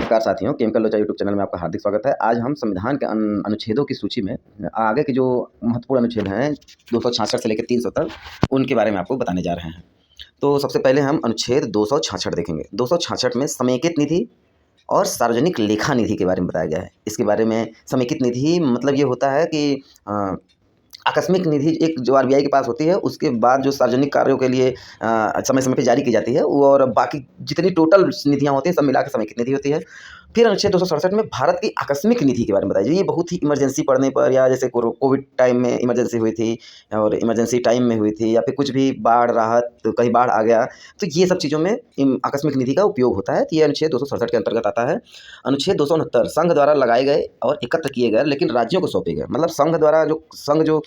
नमस्कार साथियों, केमिकल लोचा यूट्यूब चैनल में आपका हार्दिक स्वागत है। आज हम संविधान के अनुच्छेदों की सूची में आगे के जो महत्वपूर्ण अनुच्छेद हैं 266 से लेकर 300 तक, उनके बारे में आपको बताने जा रहे हैं। तो सबसे पहले हम अनुच्छेद 266 देखेंगे। 266 में समेकित निधि और सार्वजनिक लेखा निधि के बारे में बताया गया है। इसके बारे में समेकित निधि मतलब ये होता है कि आकस्मिक निधि एक जो आरबीआई के पास होती है, उसके बाद जो सार्वजनिक कार्यों के लिए समय समय पे जारी की जाती है, वो और बाकी जितनी टोटल निधियाँ होती हैं सब मिला के समेकित निधि होती है। फिर अनुच्छेद 267 में भारत की आकस्मिक निधि के बारे में बताया जाए। ये बहुत ही इमरजेंसी पड़ने पर, या जैसे कोविड टाइम में इमरजेंसी हुई थी और इमरजेंसी टाइम में हुई थी, या फिर कुछ भी बाढ़ राहत, तो कहीं बाढ़ आ गया, तो ये सब चीज़ों में आकस्मिक निधि का उपयोग होता है। तो ये अनुच्छेद 267 के अंतर्गत आता है। अनुच्छेद 269 संघ द्वारा लगाए गए और एकत्र किए गए लेकिन राज्यों को सौंपे गए, मतलब संघ द्वारा जो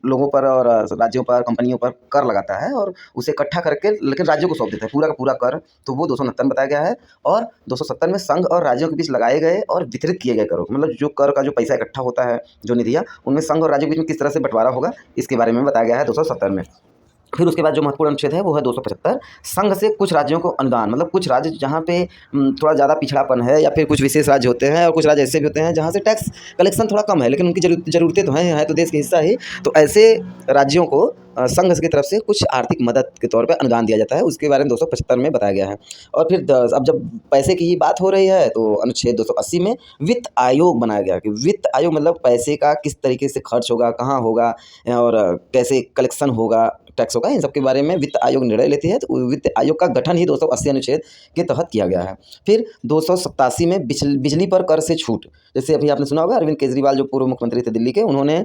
लोगों पर और राज्यों पर, कंपनियों पर कर लगाता है और उसे इकट्ठा करके लेकिन राज्यों को सौंप देता है पूरा का पूरा कर, तो वो 269 में बताया गया है। और 270 में संघ और राज्यों के बीच लगाए गए और वितरित किए गए करों, मतलब जो कर का जो पैसा इकट्ठा होता है, जो निधियाँ, उनमें संघ और राज्यों के बीच में किस तरह से बंटवारा होगा, इसके बारे में बताया गया है 270 में। फिर उसके बाद जो महत्वपूर्ण अनुच्छेद है वो है 275 संघ से कुछ राज्यों को अनुदान, मतलब कुछ राज्य जहाँ पे थोड़ा ज़्यादा पिछड़ापन है, या फिर कुछ विशेष राज्य होते हैं और कुछ राज्य ऐसे भी होते हैं जहाँ से टैक्स कलेक्शन थोड़ा कम है, लेकिन उनकी ज़रूरतें तो हैं तो देश का हिस्सा ही, तो ऐसे राज्यों को संघ की तरफ से कुछ आर्थिक मदद के तौर पे अनुदान दिया जाता है। उसके बारे में 275 में बताया गया है। और फिर अब जब पैसे की ही बात हो रही है तो अनुच्छेद 280 में वित्त आयोग बनाया गया कि वित्त आयोग मतलब पैसे का किस तरीके से खर्च होगा, कहाँ होगा और कैसे कलेक्शन होगा, टैक्स होगा, इन सब के बारे में वित्त आयोग निर्णय लेती है। तो वित्त आयोग का गठन ही 280 अनुच्छेद के तहत किया गया है। फिर 287 में बिजली पर कर से छूट, जैसे अभी आपने सुना होगा अरविंद केजरीवाल जो पूर्व मुख्यमंत्री थे दिल्ली के, उन्होंने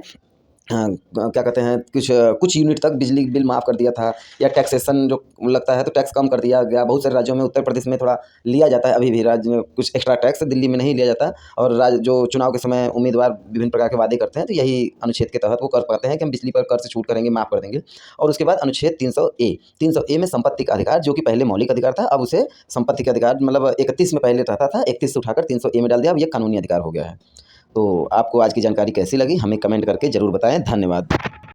क्या कहते हैं कुछ यूनिट तक बिजली बिल माफ़ कर दिया था, या टैक्सेशन जो लगता है तो टैक्स कम कर दिया गया। बहुत सारे राज्यों में, उत्तर प्रदेश में थोड़ा लिया जाता है अभी भी, राज्य में कुछ एक्स्ट्रा टैक्स, दिल्ली में नहीं लिया जाता। और राज्य जो चुनाव के समय उम्मीदवार विभिन्न प्रकार के वादे करते हैं, तो यही अनुच्छेद के तहत वो कर पाते हैं कि हम बिजली पर कर से छूट करेंगे, माफ़ कर देंगे। और उसके बाद अनुच्छेद 300 ए में संपत्ति का अधिकार, जो कि पहले मौलिक अधिकार था, अब उसे संपत्ति का अधिकार, मतलब 31 में पहले रहता था, 31 से उठाकर 300 ए में डाल दिया, अब ये कानूनी अधिकार हो गया है। तो आपको आज की जानकारी कैसी लगी हमें कमेंट करके ज़रूर बताएं। धन्यवाद।